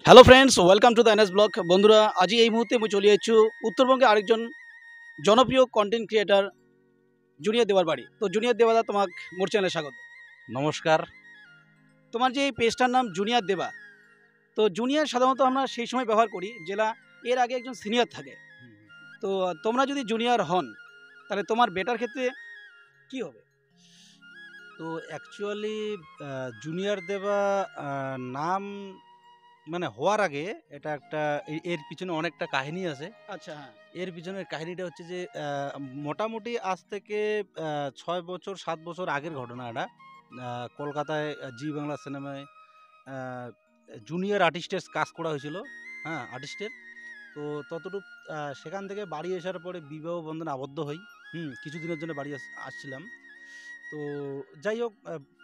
Hello friends, welcome to the NS blog. বন্ধুরা, আজি এই মুহূর্তে আমি চলে যাচ্ছি উত্তরবঙ্গে আরেকজন জনপ্রিয় কন্টেন্ট ক্রিয়েটার জুনিয়র দেবার বাড়ি। তো জুনিয়র দেবাদা, তোমাকে মোর চ্যানেলে স্বাগত। নমস্কার। তোমার যে এই পেজটার নাম জুনিয়র দেবা, তো জুনিয়র সাধারণত আমরা সেই সময় ব্যবহার করি যেটা এর আগে একজন সিনিয়র থাকে। তো তোমরা যদি জুনিয়র হন তাহলে তোমার বেটার ক্ষেত্রে কি হবে? তো অ্যাকচুয়ালি জুনিয়র দেবা নাম মানে হওয়ার আগে এটা একটা এর পিছনে অনেকটা কাহিনী আছে। আচ্ছা, হ্যাঁ। এর পিছনের কাহিনীটা হচ্ছে যে মোটামুটি আজ থেকে ৬ বছর ৭ বছর আগের ঘটনা এটা। কলকাতায় জি বাংলা সিনেমায় জুনিয়র আর্টিস্টের কাজ করা হয়েছিল, হ্যাঁ, আর্টিস্টের। তো ততটুক সেখান থেকে বাড়ি আসার পরে বিবাহ বন্ধনে আবদ্ধ হই। কিছুদিনের জন্য বাড়ি আসছিলাম। তো যাই হোক,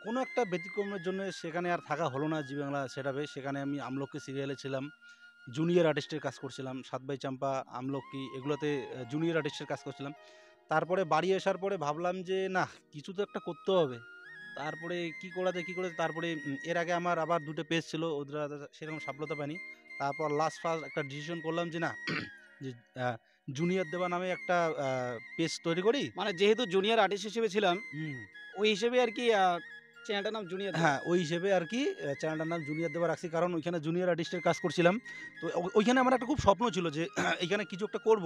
কোনো একটা ব্যতিক্রমের জন্য সেখানে আর থাকা হলো না জি বাংলা সেটআপে। সেখানে আমি আমলকি সিরিয়ালে ছিলাম, জুনিয়র আর্টিস্টের কাজ করছিলাম। সাত ভাই চাম্পা, আমলকি এগুলোতে জুনিয়র আর্টিস্টের কাজ করছিলাম। তারপরে বাড়ি আসার পরে ভাবলাম যে না, কিছু তো একটা করতে হবে। তারপরে কী করা যায়, তারপরে এর আগে আমার আবার ২টো পেজ ছিল, ওদের সেরকম সফলতা পাইনি। তারপর ফার্স্ট একটা ডিসিশন করলাম যে না, যে জুনিয়র দেবা নামে একটা পেজ তৈরি করি। মানে যেহেতু জুনিয়র আর্টিস্ট হিসেবে ছিলাম, ওই হিসেবে আর কি চ্যানেলটার নাম জুনিয়র। হ্যাঁ, ওই হিসেবে আর কি চ্যানেলটার নাম জুনিয়র দেবা রাখছি, কারণ ওইখানে জুনিয়র আর্টিস্টের কাজ করছিলাম। তো ওইখানে আমার একটা খুব স্বপ্ন ছিল যে এইখানে কিছু একটা করব।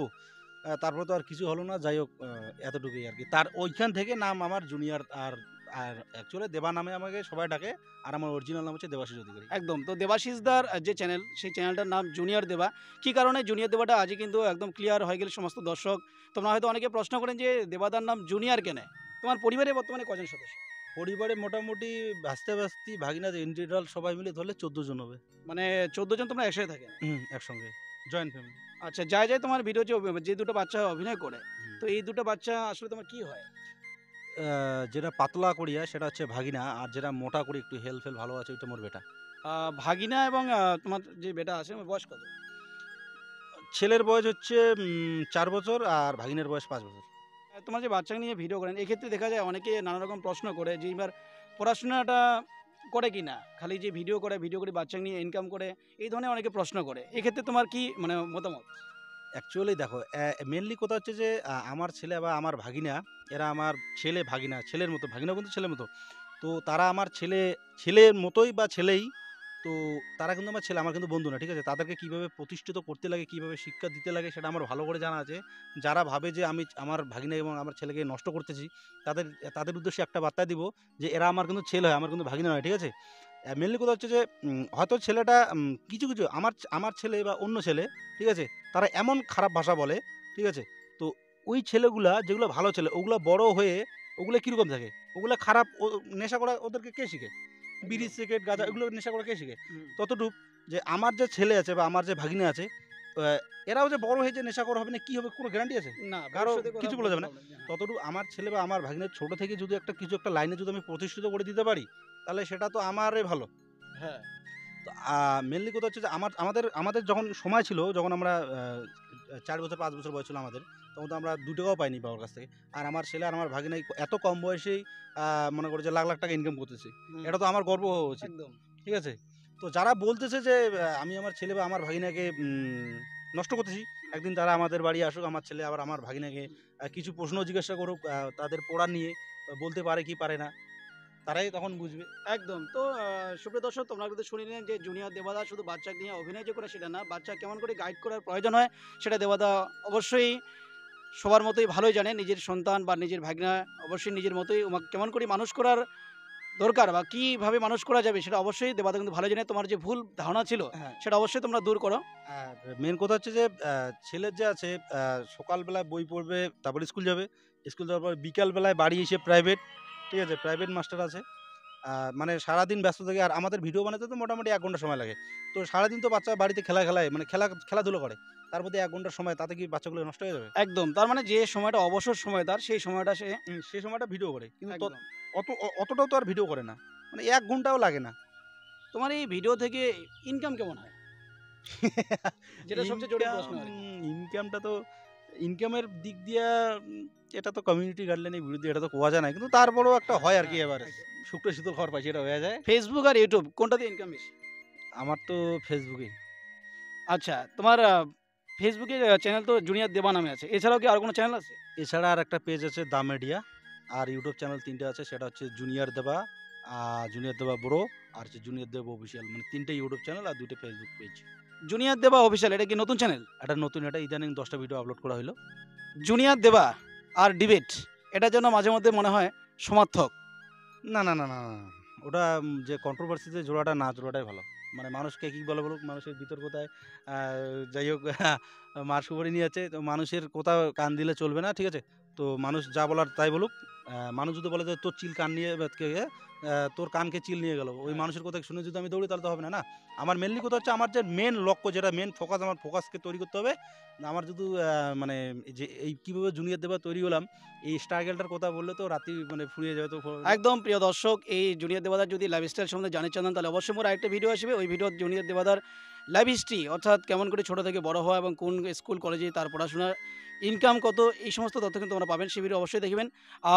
তারপরে তো আর কিছু হলো না। যাই হোক, এতটুকুই আর কি। তার ওইখান থেকে নাম আমার জুনিয়র। আর আর অ্যাকচুয়ালি দেবা নামে আমাকে সবাই ডাকে, আর আমার অরিজিনাল নাম হচ্ছে দেবাশিস অধিকারী। একদম। তো দেবাশিসদার যে চ্যানেল, সেই চ্যানেলটার নাম জুনিয়র দেবা। কী কারণে জুনিয়র দেবাটা আজই কিন্তু একদম ক্লিয়ার হয়ে গেল সমস্ত দর্শক। তোমরা হয়তো অনেকে প্রশ্ন করেন যে দেবাদার নাম জুনিয়র কেন? তোমার পরিবারে বর্তমানে কজন সদস্য? পরিবারে মোটামুটি ভাস্তি ভাগিনা ইন্টিগ্রাল সবাই মিলে ধরলে ১৪ জন হবে। মানে ১৪ জন তোমরা একসাথে থাকে? একসঙ্গে জয়েন্ট ফ্যামিলি। আচ্ছা, যায় তোমার ভিডিও যে দুটো বাচ্চা অভিনয় করে, তো এই দুটো বাচ্চা আসলে তোমার কি হয়? যেটা পাতলা করিয়া সেটা হচ্ছে ভাগিনা, আর যেটা মোটা করে একটু হেলফেল ভালো আছে ওইটা মোর বেটা। ভাগিনা এবং তোমার যে বেটা আছে ওর বয়স কত? ছেলের বয়স হচ্ছে ৪ বছর, আর ভাগিনের বয়স ৫ বছর। তোমার যে বাচ্চাকে নিয়ে ভিডিও করেন, এক্ষেত্রে দেখা যায় অনেকে নানা রকম প্রশ্ন করে যে এবার পড়াশোনাটা করে কি না, খালি যে ভিডিও করে বাচ্চাকে নিয়ে ইনকাম করে, এই ধরনের অনেকে প্রশ্ন করে। এক্ষেত্রে তোমার কি মানে মতামত? অ্যাকচুয়ালি দেখো, মেনলি কথা হচ্ছে যে আমার ছেলে বা আমার ভাগিনা, এরা আমার ছেলে ভাগিনা, ছেলের মতো। ভাগিনাও কিন্তু ছেলের মতো। তো তারা আমার ছেলের মতোই বা ছেলেই। তো তারা কিন্তু আমার ছেলে, আমার কিন্তু বন্ধু না, ঠিক আছে? তাদেরকে কীভাবে প্রতিষ্ঠিত করতে লাগে, কীভাবে শিক্ষা দিতে লাগে, সেটা আমার ভালো করে জানা আছে। যারা ভাবে যে আমি আমার ভাগিনা এবং আমার ছেলেকে নষ্ট করতেছি, তাদের তাদের উদ্দেশ্যে একটা বার্তা দিব যে এরা আমার কিন্তু ছেলে হয়, আমার কিন্তু ভাগিনা নয়, ঠিক আছে? মেনলি কথা হচ্ছে যে হয়তো ছেলেটা কিছু আমার ছেলে বা অন্য ছেলে, ঠিক আছে? তারা এমন খারাপ ভাষা বলে, ঠিক আছে? তো ওই ছেলেগুলা যেগুলো ভালো ছেলে, ওগুলা বড় হয়ে ওগুলা কীরকম থাকে? ওগুলা খারাপ, নেশা করা ওদেরকে কে শিখায়? বিড়ি, সিগারেট, গাঁজা এগুলো নেশা করা কে শিখায়? ততটুক যে আমার যে ছেলে আছে বা আমার যে ভাগিনা আছে, এরাও যে বড় হয়ে যে নেশাখোর হবে না, কি হবে, কোনো গ্যারান্টি আছে? না, কারো ভবিষ্যতে কথা কিছু বলা যাবে না। বলতে হবে না। ততটুকু আমার ছেলে বা আমার ভাগিনার ছোট থেকে যদি কিছু একটা লাইনে যদি আমি প্রতিষ্ঠিত করে দিতে পারি, তাহলে সেটা তো আমারই ভালো। হ্যাঁ। তো মেনলি কথা হচ্ছে যে আমাদের যখন সময় ছিল, যখন আমরা ৪ বছর ৫ বছর বয়স ছিল আমাদের, তখন তো আমরা ২ টাকাও পাইনি বাবার কাছ থেকে। আর আমার ছেলে আর আমার ভাগিনা এত কম বয়সেই মনে করো যে লাখ লাখ টাকা ইনকাম করতেছে। এটা তো আমার গর্ব হওয়া উচিত, একদম। ঠিক আছে? তো যারা বলতেছে যে আমি আমার ছেলে বা আমার ভাগিনাকে নষ্ট করতেছি, একদিন তারা আমাদের বাড়ি আসুক, আমার ছেলে আবার আমার ভাগিনাকে কিছু প্রশ্ন জিজ্ঞাসা করুক, তাদের পড়া নিয়ে, বলতে পারে কি পারে না, তারাই তখন বুঝবে। একদম। তো সুপ্রিয় দর্শক, তোমরা কিন্তু শুনে নিলেন যে জুনিয়র দেবাদা শুধু বাচ্চাকে নিয়ে অভিনয় যে করে সেটা না, বাচ্চা কেমন করে গাইড করার প্রয়োজন হয় সেটা দেবাদা অবশ্যই সবার মতোই ভালোই জানে। নিজের সন্তান বা নিজের ভাগনা অবশ্যই নিজের মতোই কেমন করে মানুষ করার দরকার বা কীভাবে মানুষ করা যাবে সেটা অবশ্যই দেবাদা কিন্তু ভালো জানে। তোমার যে ভুল ধারণা ছিল হ্যাঁ। সেটা অবশ্যই তোমরা দূর করো। আর মেন কথা হচ্ছে যে ছেলের যে আছে, সকালবেলায় বই পড়বে, তারপর স্কুল যাবে। স্কুল যাওয়ার পর বিকালবেলায় বাড়ি এসে প্রাইভেট, ঠিক আছে? প্রাইভেট মাস্টার আছে। মানে সারাদিন ব্যস্ত থাকে। আর আমাদের ভিডিও বানাতে তো মোটামুটি ১ ঘন্টা সময় লাগে। তো সারাদিন তো বাচ্চা বাড়িতে খেলায় মানে খেলাধুলো করে। তার মধ্যে ১ ঘন্টার সময়, তাতে কি বাচ্চাগুলো নষ্ট হয়ে যাবে? একদম। তার মানে যে সময়টা অবসর সময় তার, সেই সময়টা সে সেই সময়টা ভিডিও করে। কিন্তু একদম। অতটাও তো আর ভিডিও করে না। মানে ১ ঘন্টাও লাগে না। তোমার এই ভিডিও থেকে ইনকাম কেমন হয়? যেটা সবচেয়ে জটিল প্রশ্ন আরকি। ইনকামটা তো ইনকামের দিক দিয়া এটা তো কমিউনিটি গাইডলাইনের বিরুদ্ধে, এটা তো কোয়া যায় না। কিন্তু তারপরেও একটা হয় আরকি এভারেজ। শুক্তো শীতল খাবার পাইছি, এটা হয়ে যায়। ফেসবুক আর ইউটিউব কোনটাতে ইনকাম বেশি? আমার তো ফেসবুকেই। আচ্ছা, তোমার ফেসবুকে চ্যানেল তো জুনিয়র দেবা নামে আছে। এছাড়াও কি আর কোনো চ্যানেল আছে? এছাড়া আর একটা পেজ আছে দা মিডিয়া, আর ইউটিউব চ্যানেল ৩ টে আছে, সেটা হচ্ছে জুনিয়র দেবা, জুনিয়র দেবা ব্রো, আর হচ্ছে জুনিয়র দেবা অফিসিয়াল, মানে ৩ টে ইউটিউব চ্যানেল আর ২ টে ফেসবুক পেজ। জুনিয়র দেবা অফিসিয়াল এটা কি নতুন চ্যানেল? এটা নতুন, এটা ইদানিং ১০টা ভিডিও আপলোড করা হইলো। জুনিয়র দেবা আর ডিবেট এটার জন্য মাঝে মধ্যে মনে হয় সমার্থক। না, না, না, না, না, না। ওটা যে কন্ট্রোভার্সিতে জোড়াটা না জোড়াটাই ভালো। মানে মানুষকে কি বলে বলুক, মানুষের বিতর্কতায় আ যাই হোক মার সুপারি নিয়ে যাচ্ছে। তো মানুষের কোথাও কান দিলে চলবে না, ঠিক আছে? তো মানুষ যা বলার তাই বলুক। মানুষ যদি বলে যে তোর চিল কান নিয়ে তোর কানকে চিল নিয়ে গেল। ওই মানুষের কথা শুনে যদি আমি দৌড়ি তাহলে তো হবে না, না? আমার মেইনলি কথা হচ্ছে আমার যে মেইন লক্ষ্য, যেটা মেইন ফোকাস, আমার ফোকাসকে তৈরি করতে হবে। আমার যদি মানে এই যে এই কিভাবে জুনিয়র দেবা তৈরি হলাম, এই স্ট্রাগলটার কথা বললে তো রাতেই মানে ফুরিয়ে যাবে তো একদম প্রিয় দর্শক, এই জুনিয়র দেবাদার যদি লাইফস্টাইল সম্বন্ধে জানতে চান তাহলে অবশ্যই মোর আরেকটা ভিডিও আসবে। ওই ভিডিও জুনিয়র দেবাদার লাইফ হিস্ট্রি অর্থাৎ কেমন করে ছোট থেকে বড় হওয়া এবং কোন স্কুল কলেজে তার পড়াশোনার ইনকাম কত, এই সমস্ত তথ্য কিন্তু তোমরা পাবেন। সেই ভিডিও অবশ্যই দেখবেন।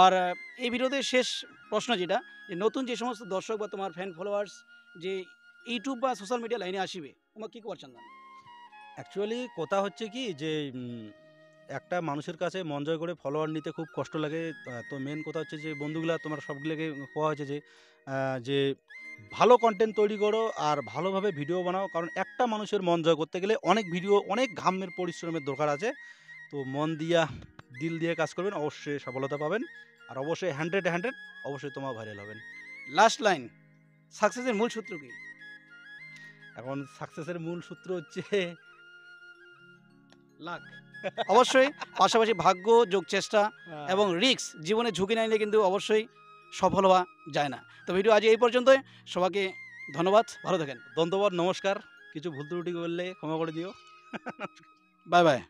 আর এই ভিডিওতে শেষ প্রশ্ন যেটা, যে নতুন যে সমস্ত দর্শক বা তোমার ফ্যান ফলোয়ার্স যে ইউটিউব বা সোশ্যাল মিডিয়া লাইনে আসিবে, তোমার কি করছেন না? অ্যাকচুয়ালি কথা হচ্ছে কি যে একটা মানুষের কাছে মন জয় করে ফলোয়ার নিতে খুব কষ্ট লাগে। তো মেন কথা হচ্ছে যে বন্ধুগুলা তোমার সবগুলোকে কোয়া হয়েছে যে ভালো কনটেন্ট তৈরি করো আর ভালোভাবে ভিডিও বানাও। কারণ একটা মানুষের মন জয় করতে গেলে অনেক ভিডিও, অনেক ঘামের পরিশ্রমের দরকার আছে। তো মন দিয়া, দিল দিয়ে কাজ করবেন, অবশ্যই সফলতা পাবেন। আর অবশ্যই 100 অবশ্যই তোমার ভাইরাল হবেন। লাস্ট লাইন, সাকসেসের মূল সূত্র কি? এখন সাকসেসের মূল সূত্র হচ্ছে লাক। অবশ্যই পাশাপাশি ভাগ্য, যোগ চেষ্টা এবং রিস্ক, জীবনে ঝুঁকি না নিলে কিন্তু অবশ্যই সফল হওয়া যায় না। তো ভিডিও আজ এই পর্যন্তই। সবাইকে ধন্যবাদ, ভালো থাকেন। ধন্যবাদ, নমস্কার। কিছু ভুল ত্রুটি করলে ক্ষমা করে দিও। Bye bye.